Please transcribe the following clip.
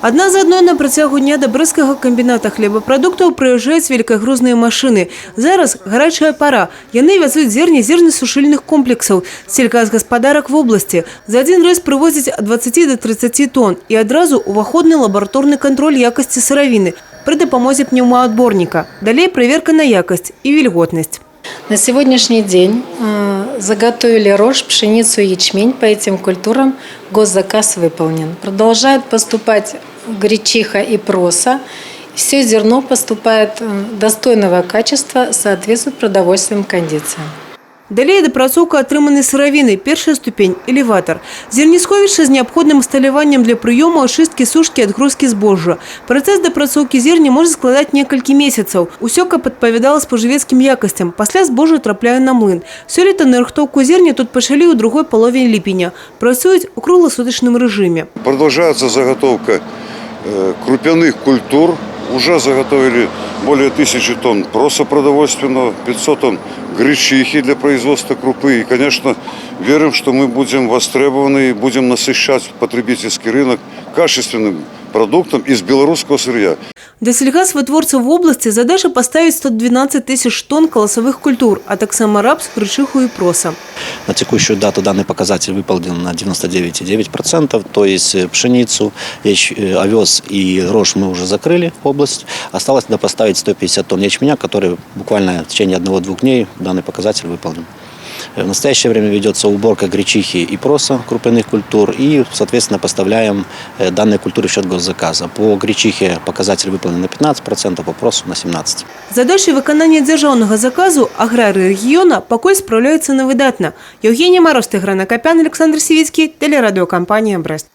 Одна за одной на протягу дня до Брестского комбината хлебопродуктов приезжают великогрузные машины. Зараз горячая пора. Яны везут зерни зерносушильных комплексов, сельхозгасподарок в области. За один раз привозят от 20 до 30 тонн. И одразу уваходный лабораторный контроль якости сыровины при допомозе пневмоотборника. Далее проверка на якость и вильготность. На сегодняшний день заготовили рожь, пшеницу и ячмень. По этим культурам госзаказ выполнен. Продолжает поступать гречиха и проса. Все зерно поступает достойного качества, соответствует продовольственным кондициям. Далее дапрацоўка атрыманай сыравіны, першая ступень – элеватор. Зернісховішча з неабходным усталяваннем для прыёму, ачысткі, сушкі, адгрузкі збожжа. Працэс дапрацоўкі зерня можа складаць некалькі месяцаў. Усё, каб адпавядала спажывецкім якасцям. Пасля збожжа трапляе на млын. Сёлета на рыхтоўку зерня тут пачалі ў другой палове ліпеня. Працуюць у кругласутачным рэжыме. Продолжается заготовка крупяных культур. Уже заготовили более 1000 тонн проса продовольственного, 500 тонн гречихи для производства крупы. И, конечно, верим, что мы будем востребованы и будем насыщать потребительский рынок качественным продуктом из белорусского сырья. Для сельгасвытворцаў в области задача поставить 112 тысяч тонн колосовых культур, а таксама рапс, гречиху и проса. На текущую дату данный показатель выполнен на 99,9%, то есть пшеницу, овес и рожь мы уже закрыли в область. Осталось поставить 150 тонн ячменя, который буквально в течение 1-2 дней данный показатель выполнен. В настоящее время ведется уборка гречихи и проса крупных культур и, соответственно, поставляем данные культуры в счет госзаказа. По гречихе показатель выполнен на 15%, по просу на 17%. Задачей выконания державного заказу аграрии региона покой справляются на выдатно. Евгения Мороз, Тигран Акопян, Александр Сивицкий, телерадиокомпания «Брест».